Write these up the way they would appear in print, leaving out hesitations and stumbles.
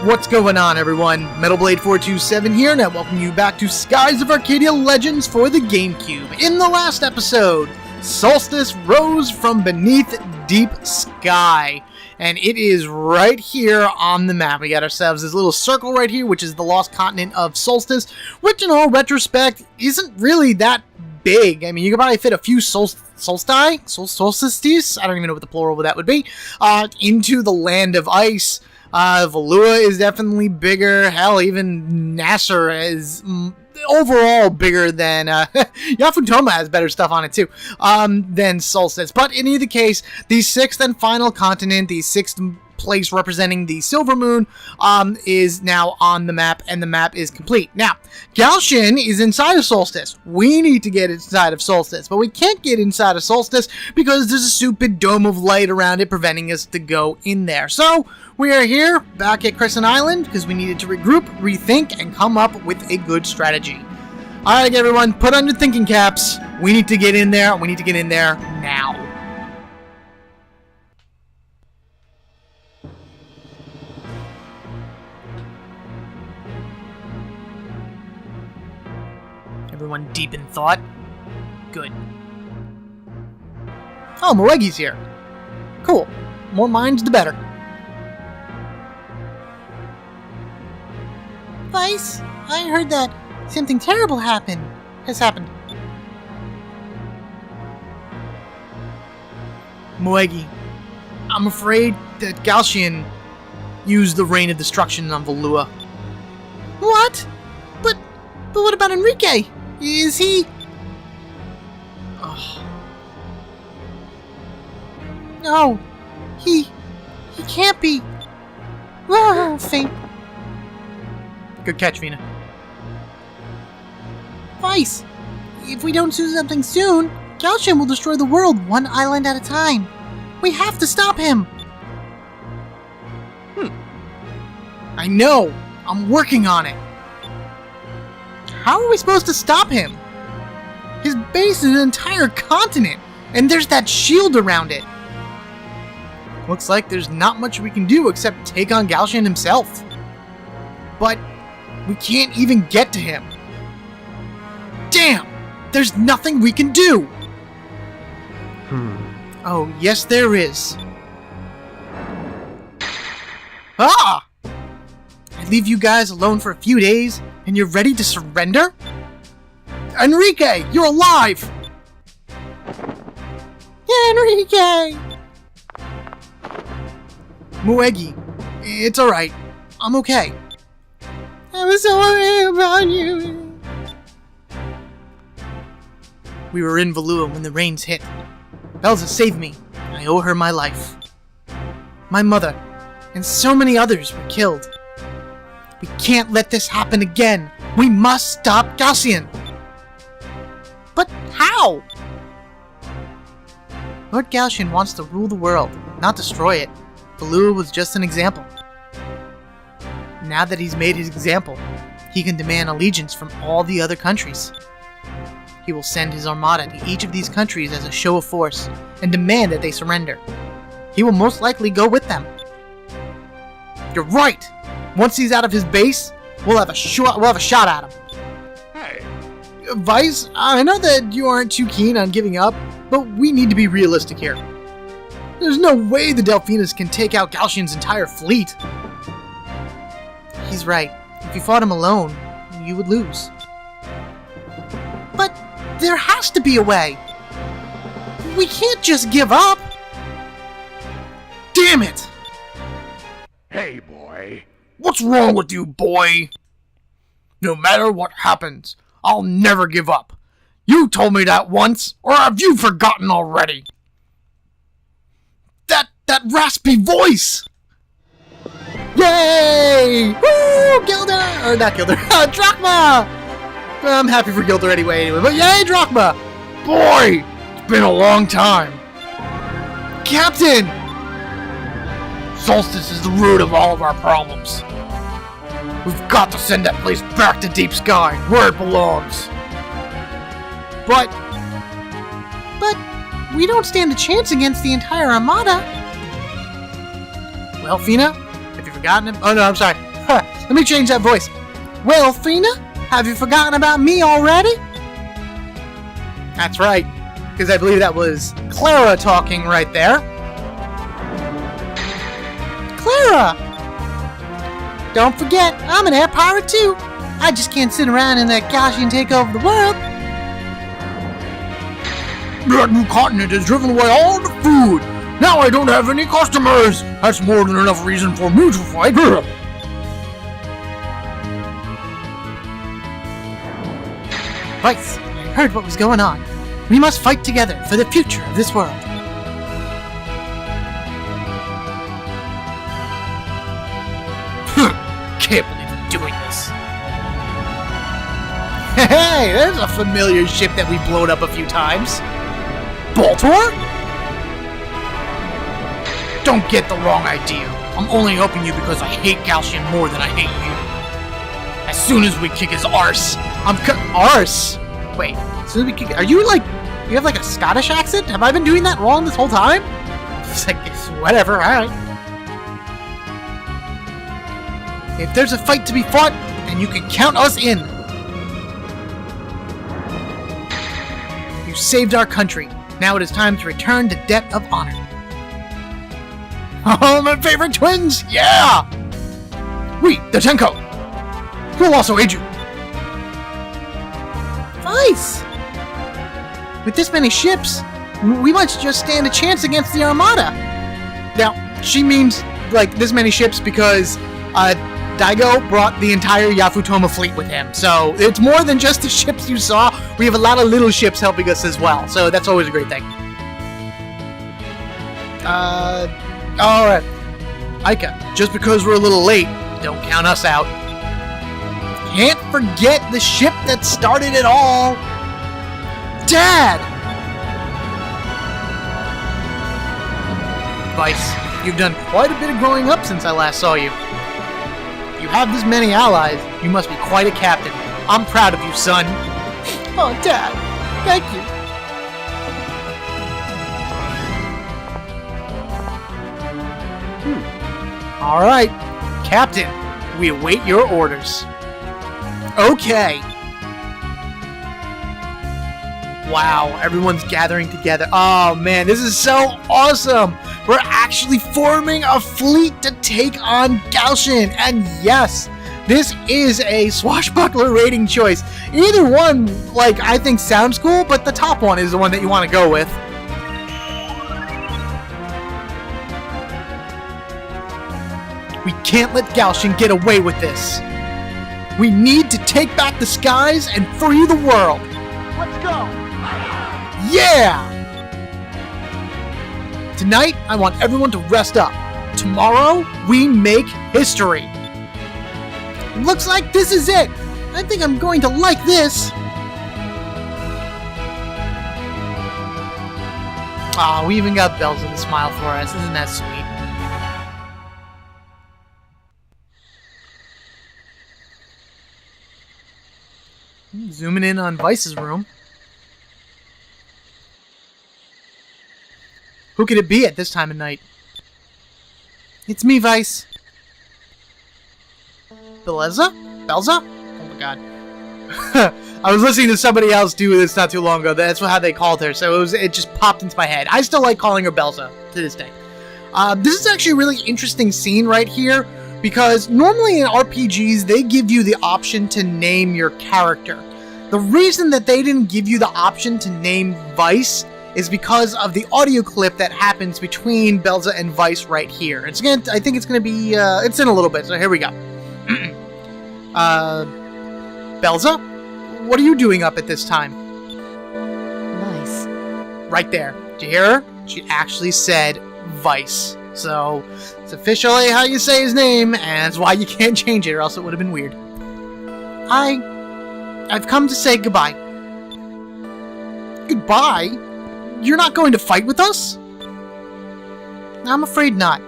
What's going on, everyone? MetalBlade427 here, and I welcome you back to Skies of Arcadia Legends for the GameCube. In the last episode, Soltis rose from beneath deep sky, and it is right here on the map. We got ourselves this little circle right here, which is the lost continent of Soltis, which in all retrospect isn't really that big. I mean, you could probably fit a few solstices? I don't even know what the plural of that would be, into the land of ice. Valua is definitely bigger. Hell, even Nasser is overall bigger than Yafutoma has better stuff on it too than Solstice. But in either case, the sixth and final continent, the sixth place representing the Silver Moon, is now on the map, and the map is complete. Now, Galcian is inside of Solstice. We need to get inside of Solstice, but we can't get inside of Solstice because there's a stupid dome of light around it preventing us to go in there. So, we are here, back at Crescent Island, because we needed to regroup, rethink, and come up with a good strategy. Alright, everyone, put on your thinking caps. We need to get in there, and we need to get in there now. Everyone deep in thought? Good. Oh, Moegi's here. Cool. More minds, the better. Vice, I heard that something terrible has happened. Moegi, I'm afraid that Galcian used the Rain of Destruction on Valua. What? But what about Enrique? Is he... Oh. No, he can't be... faint. Good catch, Vina. Vice, if we don't do something soon, Galcian will destroy the world one island at a time. We have to stop him. I know. I'm working on it. How are we supposed to stop him? His base is an entire continent, and there's that shield around it. Looks like there's not much we can do except take on Galcian himself. But we can't even get to him. Damn! There's nothing we can do! Oh, yes there is. Ah! I leave you guys alone for a few days, and you're ready to surrender? Enrique, you're alive! Enrique! Moegi, it's alright. I'm okay. I was so worried about you. We were in Valua when the rains hit. Belza saved me. I owe her my life. My mother, and so many others were killed. We can't let this happen again. We must stop Galcian. But how? Lord Galcian wants to rule the world, not destroy it. Valua was just an example. Now that he's made his example, he can demand allegiance from all the other countries. He will send his armada to each of these countries as a show of force and demand that they surrender. He will most likely go with them. You're right! Once he's out of his base, we'll have a shot at him. Hey. Vice, I know that you aren't too keen on giving up, but we need to be realistic here. There's no way the Delphinas can take out Galcian's entire fleet. He's right. If you fought him alone, you would lose. But there has to be a way. We can't just give up. Damn it! Hey, boy. What's wrong with you, boy? No matter what happens, I'll never give up. You told me that once, or have you forgotten already? That raspy voice! Yay! Woo! Gilder! Or not Gilder, Drachma! I'm happy for Gilder anyway, but yay, Drachma! Boy! It's been a long time. Captain! Solstice is the root of all of our problems. We've got to send that place back to Deep Sky, where it belongs. But we don't stand a chance against the entire armada. Well, Fina, have you forgotten him? Oh no, I'm sorry. Let me change that voice. Well, Fina, have you forgotten about me already? That's right, because I believe that was Clara talking right there. Clara! Don't forget, I'm an air pirate too. I just can't sit around and let Galcian take over the world. That new continent has driven away all the food. Now I don't have any customers. That's more than enough reason for me to fight. Vice, I heard what was going on. We must fight together for the future of this world. Can't believe I'm doing this. Hey, there's a familiar ship that we've blown up a few times. Baltimore? Don't get the wrong idea. I'm only helping you because I hate Galcian more than I hate you. As soon as we kick his arse, Arse? Wait, as soon as we kick... Are you like... You have like a Scottish accent? Have I been doing that wrong this whole time? It's like, whatever, alright. If there's a fight to be fought, then you can count us in. You saved our country. Now it is time to return to debt of honor. Oh, my favorite twins! Yeah! We, the Tenko! We'll also aid you. Vice! With this many ships, we might just stand a chance against the Armada. Now, she means, like, this many ships because, Daigo brought the entire Yafutoma fleet with him. So, it's more than just the ships you saw. We have a lot of little ships helping us as well. So, that's always a great thing. Alright. Aika, just because we're a little late, don't count us out. Can't forget the ship that started it all. Dad! Vice, you've done quite a bit of growing up since I last saw you. You have this many allies, you must be quite a captain. I'm proud of you, son. Oh, Dad, thank you. Alright, Captain, we await your orders. Okay. Wow, everyone's gathering together. Oh man, this is so awesome! We're actually forming a fleet to take on Galcian, and yes, this is a swashbuckler rating choice. Either one, like, I think sounds cool, but the top one is the one that you want to go with. We can't let Galcian get away with this. We need to take back the skies and free the world. Let's go! Yeah! Tonight, I want everyone to rest up. Tomorrow, we make history. Looks like this is it. I think I'm going to like this. Aw, we even got Belza to smile for us. Isn't that sweet? Zooming in on Vice's room. Who could it be at this time of night? It's me, Vice. Beleza? Belza? Oh my god. I was listening to somebody else do this not too long ago. That's how they called her, so it just popped into my head. I still like calling her Belza to this day. This is actually a really interesting scene right here, because normally in RPGs, they give you the option to name your character. The reason that they didn't give you the option to name Vice is because of the audio clip that happens between Belza and Vice right here. I think it's gonna be, it's in a little bit, so here we go. Belza? What are you doing up at this time? Vice. Right there. Did you hear her? She actually said Vice. So, it's officially how you say his name, and that's why you can't change it, or else it would have been weird. I've come to say goodbye. Goodbye? You're not going to fight with us? I'm afraid not.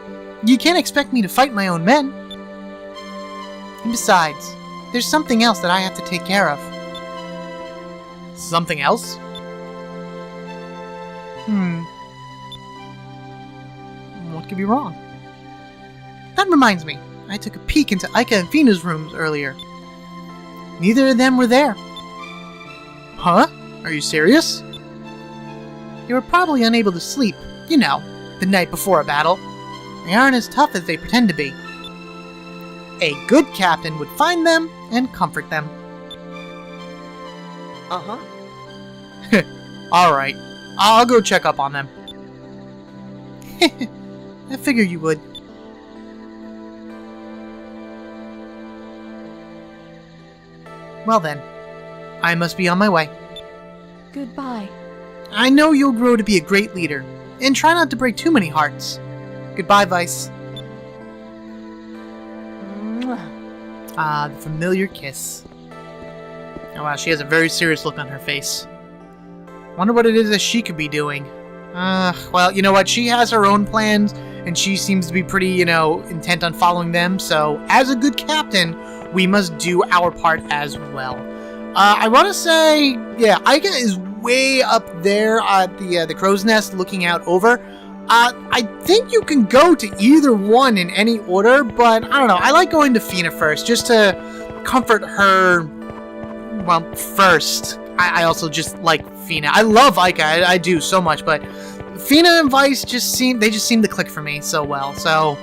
You can't expect me to fight my own men. And besides, there's something else that I have to take care of. Something else? What could be wrong? That reminds me. I took a peek into Ika and Fina's rooms earlier. Neither of them were there. Huh? Are you serious? They were probably unable to sleep, you know, the night before a battle. They aren't as tough as they pretend to be. A good captain would find them and comfort them. Uh-huh. Alright, I'll go check up on them. I figured you would. Well then, I must be on my way. Goodbye. I know you'll grow to be a great leader, and try not to break too many hearts. Goodbye, Vice. Mwah. Ah, the familiar kiss. Oh wow, she has a very serious look on her face. Wonder what it is that she could be doing. Well, you know what? She has her own plans, and she seems to be pretty, intent on following them, so as a good captain, we must do our part as well. I want to say, yeah, Ika is way up there at the crow's nest looking out over. I think you can go to either one in any order, but I don't know. I like going to Fina first, just to comfort her, well, first. I also just like Fina. I love Ika, I do so much, but Fina and Vice just seem to click for me so well. So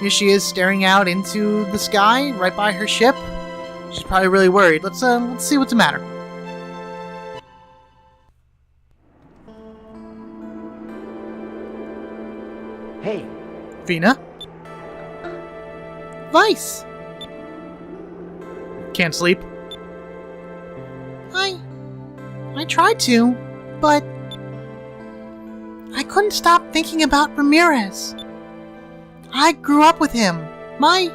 here she is staring out into the sky right by her ship. She's probably really worried. Let's see what's the matter. Hey, Fina? Vice! Can't sleep? I tried to, but I couldn't stop thinking about Ramirez. I grew up with him. My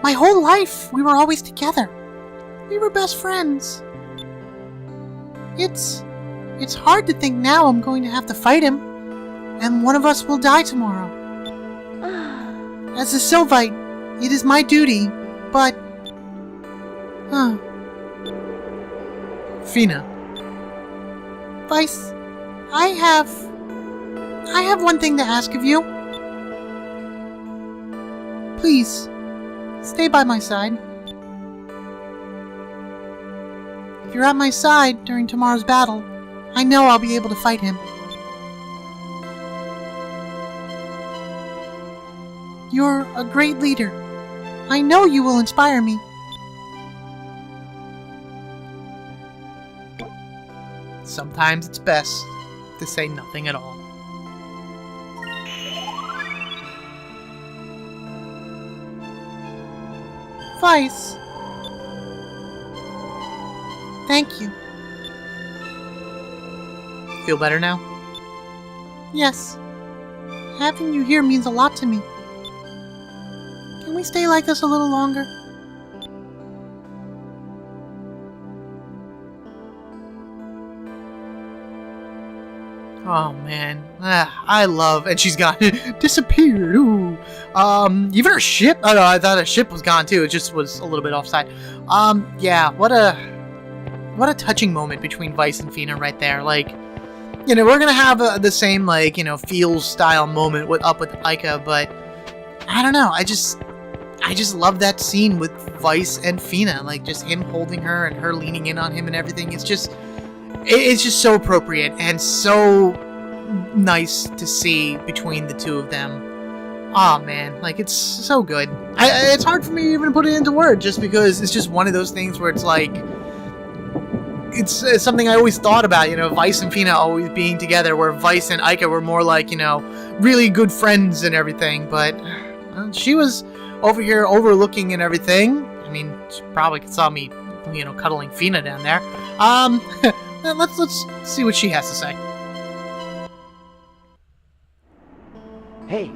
whole life, we were always together. We were best friends. It's hard to think now I'm going to have to fight him, and one of us will die tomorrow. As a Sylvite, it is my duty, but... Fina. Vice, I have one thing to ask of you. Please, stay by my side. If you're at my side during tomorrow's battle, I know I'll be able to fight him. You're a great leader. I know you will inspire me. Sometimes it's best to say nothing at all. Vice. Thank you. Feel better now? Yes. Having you here means a lot to me. Can we stay like this a little longer? Oh man, I love, and she's gone, disappeared. Ooh, even her ship. Oh no, I thought her ship was gone too. It just was a little bit offside. Yeah, what a touching moment between Vice and Fina right there. Like, we're gonna have the same feels style moment with Ika, but I don't know. I just love that scene with Vice and Fina, like just him holding her and her leaning in on him and everything. It's just so appropriate and so nice to see between the two of them. Oh man, like it's so good. It's hard for me even to put it into words, just because it's just one of those things where it's like it's something I always thought about. Vice and Fina always being together, where Vice and Ika were more like really good friends and everything. But she was over here overlooking and everything. I mean, she probably saw me, cuddling Fina down there. Let's see what she has to say. hey,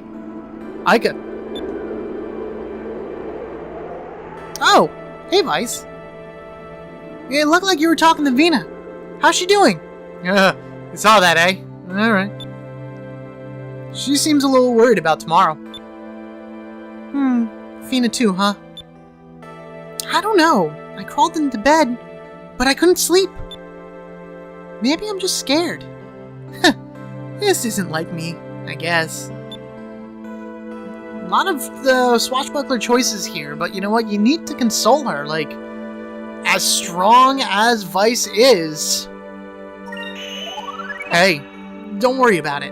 Ika. Oh, hey Vice. It looked like you were talking to Vina. How's she doing? You saw that, eh? Alright. She seems a little worried about tomorrow. Fina too, huh? I don't know. I crawled into bed, but I couldn't sleep. Maybe I'm just scared. This isn't like me, I guess. A lot of the swashbuckler choices here, but you know what? You need to console her. Like, as strong as Vice is... Hey, don't worry about it.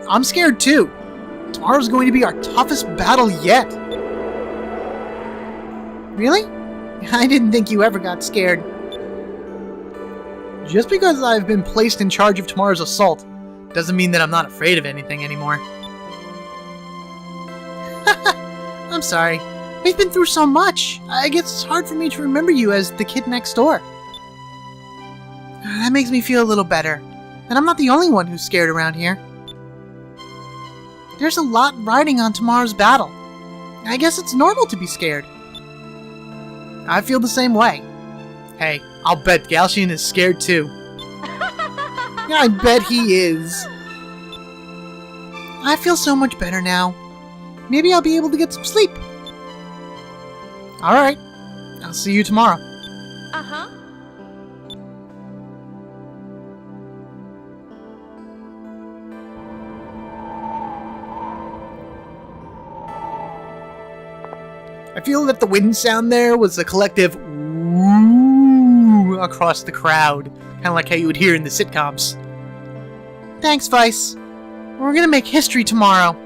I'm scared too. Tomorrow's going to be our toughest battle yet. Really? I didn't think you ever got scared. Just because I've been placed in charge of tomorrow's assault doesn't mean that I'm not afraid of anything anymore. I'm sorry. We've been through so much. I guess it's hard for me to remember you as the kid next door. That makes me feel a little better. And I'm not the only one who's scared around here. There's a lot riding on tomorrow's battle. I guess it's normal to be scared. I feel the same way. Hey, I'll bet Galcian is scared too. Yeah, I bet he is. I feel so much better now. Maybe I'll be able to get some sleep. Alright, I'll see you tomorrow. Uh-huh. I feel that the wind sound there was a collective woo across the crowd. Kind of like how you would hear in the sitcoms. Thanks, Vice. We're gonna make history tomorrow.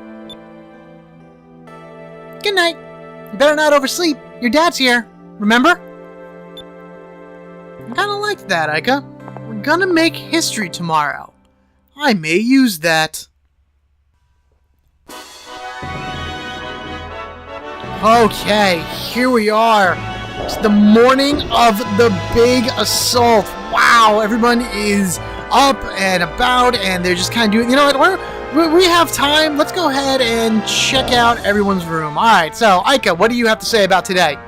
Good night. You better not oversleep. Your dad's here. Remember? I kinda liked that, Aika. We're gonna make history tomorrow. I may use that. Okay, here we are. It's the morning of the big assault. Wow, everyone is up and about, and they're just kind of doing... You know what? We have time. Let's go ahead and check out everyone's room. All right, so, Aika, what do you have to say about today?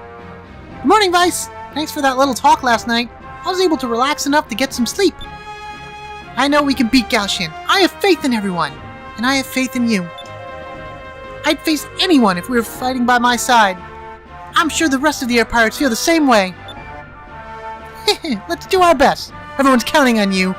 Good morning, Vice. Thanks for that little talk last night. I was able to relax enough to get some sleep. I know we can beat Galcian. I have faith in everyone, and I have faith in you. I'd face anyone if we were fighting by my side. I'm sure the rest of the Air Pirates feel the same way. Let's do our best. Everyone's counting on you.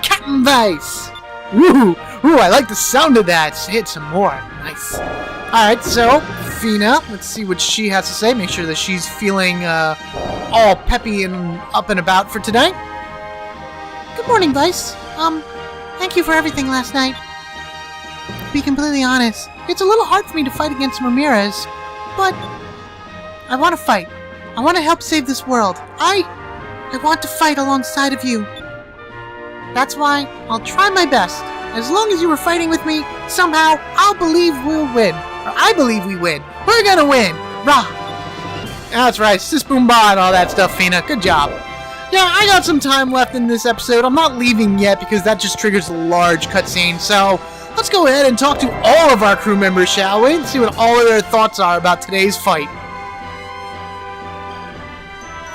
Captain Vice. Ooh, I like the sound of that. Say it some more. Nice. Alright, so, Fina, let's see what she has to say. Make sure that she's feeling all peppy and up and about for today. Good morning, Vice. Thank you for everything last night. To be completely honest, it's a little hard for me to fight against Ramirez, but I want to fight. I want to help save this world. I want to fight alongside of you. That's why I'll try my best. As long as you were fighting with me, somehow I'll believe we'll win. Or I believe we win. We're gonna win. Rah! That's right, sis boom ba and all that stuff, Fina. Good job. Yeah, I got some time left in this episode. I'm not leaving yet because that just triggers a large cutscene, so let's go ahead and talk to all of our crew members, shall we? And see what all of their thoughts are about today's fight.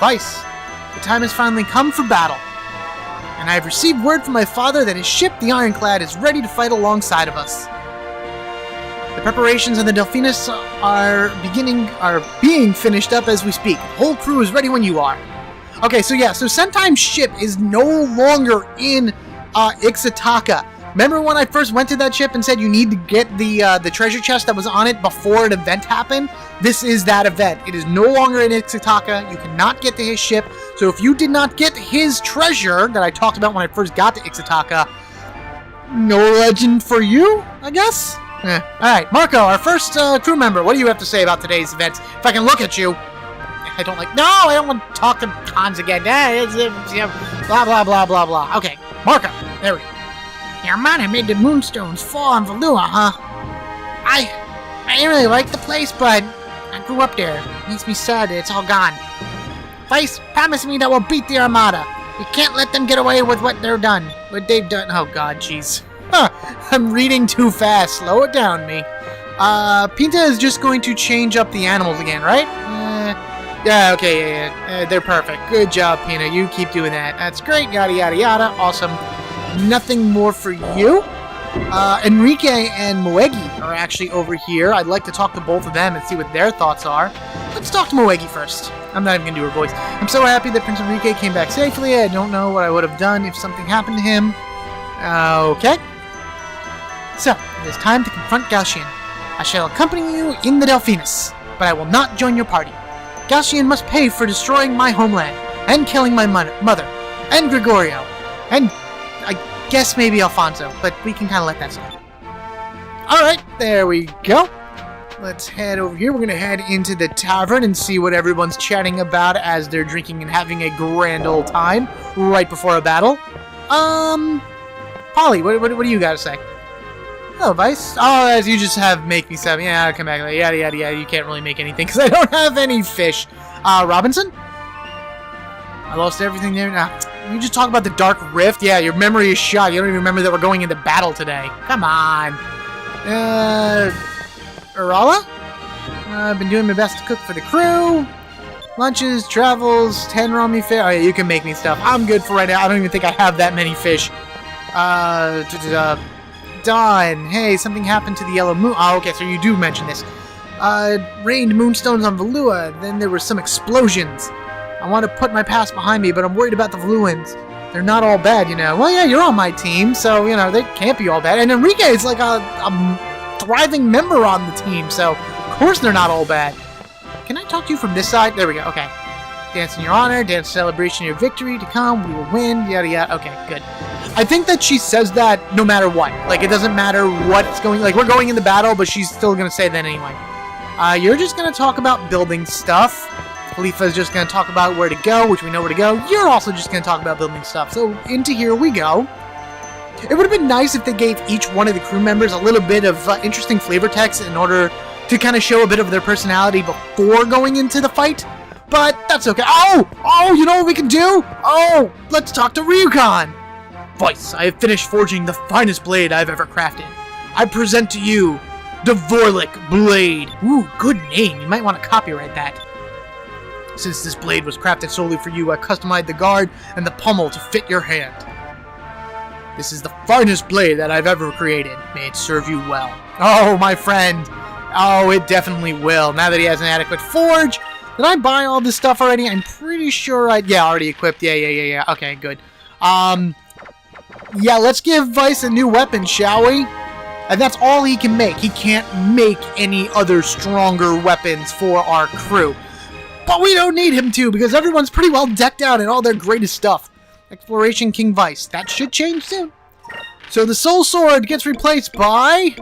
Vice, the time has finally come for battle. And I have received word from my father that his ship, the Ironclad, is ready to fight alongside of us. The preparations on the Delphinus are being finished up as we speak. The whole crew is ready when you are. Okay, so yeah, so Sentime's ship is no longer in Ixataka. Remember when I first went to that ship and said you need to get the treasure chest that was on it before an event happened? This is that event. It is no longer in Ixataka. You cannot get to his ship. So if you did not get his treasure that I talked about when I first got to Ixataka, no legend for you, I guess? Alright, Marco, our first crew member, what do you have to say about today's events? If I can look at you. I don't want to talk to Hans again. Blah, blah, blah, blah, blah. Okay, Marco, there we go. The Armada made the Moonstones fall on Valua, huh? I didn't really like the place, but I grew up there. It makes me sad that it's all gone. Vice, promise me that we'll beat the Armada. We can't let them get away with what they've done. Oh god, jeez. I'm reading too fast. Slow it down, me. Pinta is just going to change up the animals again, right? Yeah, okay, yeah. They're perfect. Good job, Pinta. You keep doing that. That's great. Yada, yada, yada. Awesome. Nothing more for you. Enrique and Moegi are actually over here. I'd like to talk to both of them and see what their thoughts are. Let's talk to Moegi first. I'm not even going to do her voice. I'm so happy that Prince Enrique came back safely. I don't know what I would have done if something happened to him. Okay. So, it is time to confront Galcian. I shall accompany you in the Delphinus, but I will not join your party. Galcian must pay for destroying my homeland, and killing my mother, and Gregorio, and I guess maybe Alfonso, but we can kind of let that slide. Alright, there we go. Let's head over here. We're going to head into the tavern and see what everyone's chatting about as they're drinking and having a grand old time right before a battle. Polly, what do you got to say? Oh, Vice. Oh, as you just have make me 7. Yeah, I'll come back. Yada, yada, yada. You can't really make anything because I don't have any fish. Robinson? I lost everything there. Now, you just talk about the Dark Rift. Yeah, your memory is shot. You don't even remember that we're going into battle today. Come on. Urala? I've been doing my best to cook for the crew. Lunches, travels, 10 Romy fish. Oh, yeah, you can make me stuff. I'm good for right now. I don't even think I have that many fish. Dawn. Hey, something happened to the Yellow Moon. Oh, okay, so you do mention this. Rained moonstones on Valua. Then there were some explosions. I want to put my past behind me, but I'm worried about the Valuans. They're not all bad, you know. Well, yeah, you're on my team, so, you know, they can't be all bad. And Enrique is like a thriving member on the team, so of course they're not all bad. Can I talk to you from this side? There we go, okay. Dance in your honor, dance celebration of your victory to come, we will win, yada yada. Okay, good. I think that she says that no matter what. Like, it doesn't matter what's going... Like, we're going into battle, but she's still going to say that anyway. You're just going to talk about building stuff. Khalifa's just going to talk about where to go, which we know where to go. You're also just going to talk about building stuff. So, into here we go. It would have been nice if they gave each one of the crew members a little bit of interesting flavor text in order to kind of show a bit of their personality before going into the fight. But that's okay. Oh, you know what we can do? Oh, let's talk to Ryukan. Voice, I have finished forging the finest blade I've ever crafted. I present to you the Vorlic Blade. Ooh, good name. You might want to copyright that. Since this blade was crafted solely for you, I customized the guard and the pommel to fit your hand. This is the finest blade that I've ever created. May it serve you well. Oh, my friend. Oh, it definitely will. Now that he has an adequate forge. Did I buy all this stuff already? I'm pretty sure yeah, already equipped. Yeah. Okay, good. Yeah, let's give Vice a new weapon, shall we? And that's all he can make. He can't make any other stronger weapons for our crew. But we don't need him to, because everyone's pretty well decked out in all their greatest stuff. Exploration King Vice. That should change soon. So the Soul Sword gets replaced by...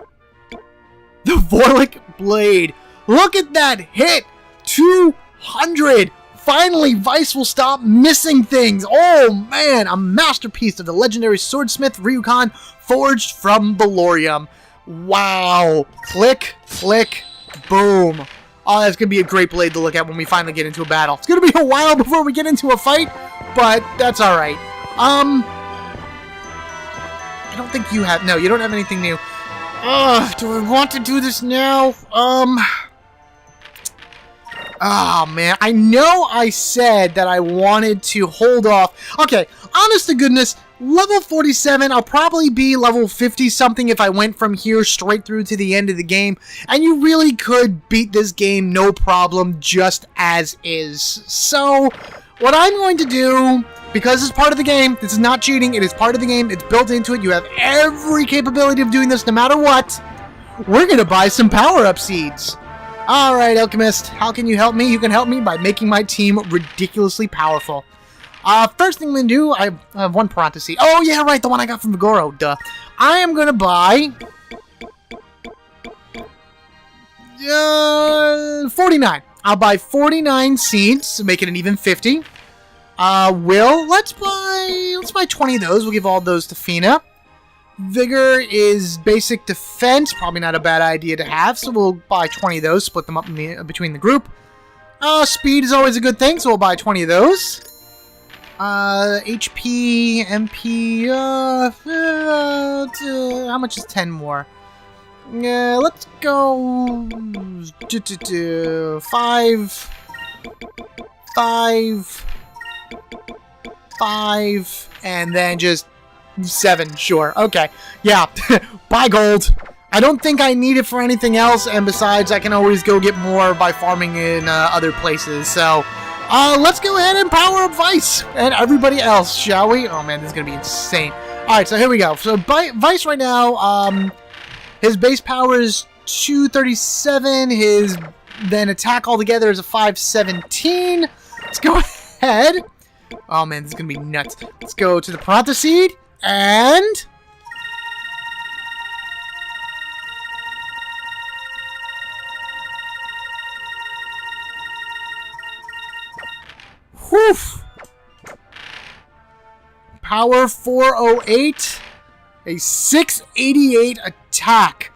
the Vorlic Blade. Look at that hit! 200! Finally, Vice will stop missing things. Oh, man. A masterpiece of the legendary swordsmith Ryukan, forged from Valorium. Wow. Click, click, boom. Oh, that's going to be a great blade to look at when we finally get into a battle. It's going to be a while before we get into a fight, but that's alright. I don't think you have... No, you don't have anything new. Do I want to do this now? Oh, man. I know I said that I wanted to hold off. Okay, honest to goodness, level 47, I'll probably be level 50-something if I went from here straight through to the end of the game. And you really could beat this game no problem just as is. So, what I'm going to do, because it's part of the game, this is not cheating, it is part of the game, it's built into it, you have every capability of doing this no matter what, we're going to buy some power-up seeds. Alright, Alchemist, how can you help me? You can help me by making my team ridiculously powerful. First thing I'm going to do, I have one parenthesis. Oh, yeah, right, the one I got from Vigoro, duh. I am going to buy... 49. I'll buy 49 seeds to make it an even 50. Let's buy 20 of those. We'll give all those to Fina. Vigor is basic defense, probably not a bad idea to have, so we'll buy 20 of those, split them up between the group. Speed is always a good thing, so we'll buy 20 of those. HP, MP, how much is 10 more? Yeah, let's go 5, and then just 7, sure. Okay, yeah, buy gold. I don't think I need it for anything else, and besides, I can always go get more by farming in other places, so... let's go ahead and power up Vice and everybody else, shall we? Oh man, this is gonna be insane. Alright, so here we go. So Vice right now, his base power is 237. His then attack altogether is a 517. Let's go ahead. Oh man, this is going to be nuts. Let's go to the Piranha Seed, and... whew! Power 408, a 688 attack.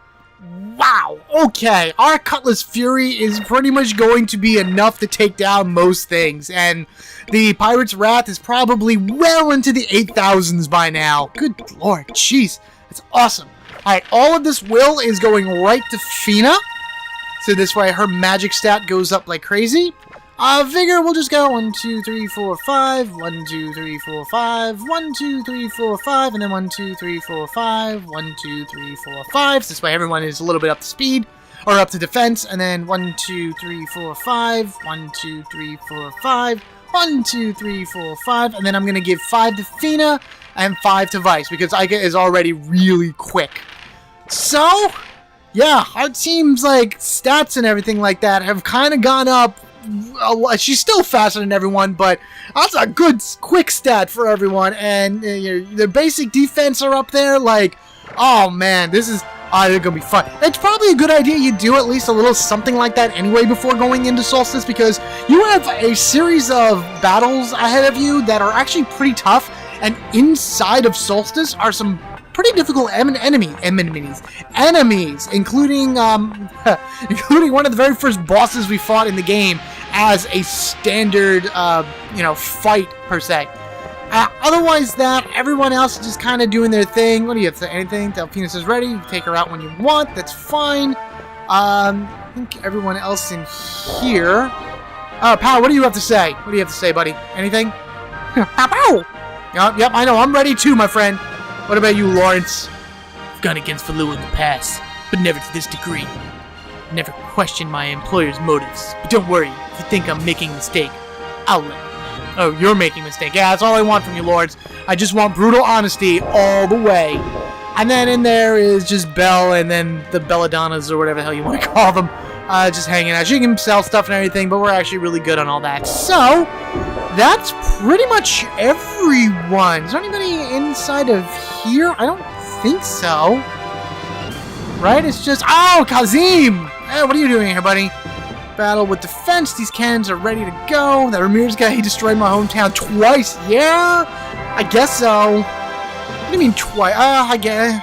Wow, okay, our Cutlass Fury is pretty much going to be enough to take down most things, and the Pirate's Wrath is probably well into the 8,000s by now. Good lord, jeez, that's awesome. Alright, all of this will is going right to Fina, so this way her magic stat goes up like crazy. Vigor, we'll just go 1, 2, 3, 4, 5, 1, 2, 3, 4, 5, 1, 2, 3, 4, 5, and then 1, 2, 3, 4, 5, 1, 2, 3, 4, 5. So this way everyone is a little bit up to speed, or up to defense, and then 1, 2, 3, 4, 5, 1, 2, 3, 4, 5, 1, 2, 3, 4, 5, and then I'm going to give 5 to Fina and 5 to Vice, because Ika is already really quick. So, yeah, our team's like stats and everything like that have kind of gone up. She's still faster than everyone, but that's a good quick stat for everyone, and the basic defense are up there. Like, oh man, this is gonna be fun. It's probably a good idea you do at least a little something like that anyway before going into Solstice, because you have a series of battles ahead of you that are actually pretty tough, and inside of Solstice are some pretty difficult enemies, including including one of the very first bosses we fought in the game as a standard, fight per se. Otherwise, that everyone else is just kind of doing their thing. What do you have to say? Anything? Delphina is ready. You take her out when you want. That's fine. I think everyone else in here. Pal, what do you have to say? What do you have to say, buddy? Anything? Pow! Yep, I know. I'm ready too, my friend. What about you, Lawrence? I've gone against Valua in the past, but never to this degree. Never questioned my employer's motives. But don't worry, if you think I'm making a mistake, I'll let you. Oh, you're making a mistake. Yeah, that's all I want from you, Lords. I just want brutal honesty all the way. And then in there is just Belle and then the Belladonnas or whatever the hell you want to call them. Just hanging out. She can sell stuff and everything, but we're actually really good on all that. So, that's pretty much everyone. Is there anybody inside of here? I don't think so. Right? It's just... oh, Kazim! Hey, what are you doing here, buddy? Battle with defense. These cannons are ready to go. That Ramirez guy, he destroyed my hometown twice. Yeah? I guess so. What do you mean twice? I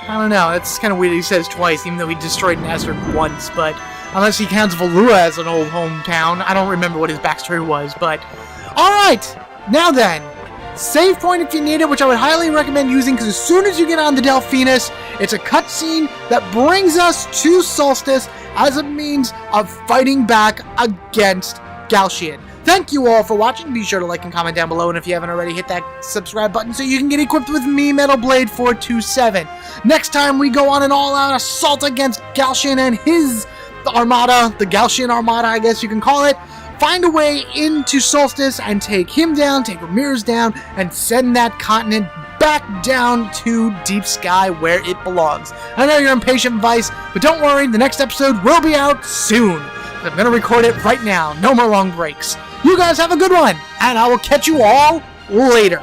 don't know. That's kind of weird that he says twice, even though he destroyed Nazareth once, but... unless he counts Valua as an old hometown. I don't remember what his backstory was, but... alright! Now then, save point if you need it, which I would highly recommend using, because as soon as you get on the Delphinus, it's a cutscene that brings us to Solstice as a means of fighting back against Galcian. Thank you all for watching. Be sure to like and comment down below, and if you haven't already, hit that subscribe button so you can get equipped with me, Metal Blade 427. Next time we go on an all-out assault against Galcian and his armada, the Galcian armada, I guess you can call it. Find a way into Solstice and take him down, take Ramirez down, and send that continent back down to Deep Sky where it belongs. I know you're impatient, Vice, but don't worry, the next episode will be out soon. I'm going to record it right now. No more long breaks. You guys have a good one, and I will catch you all later.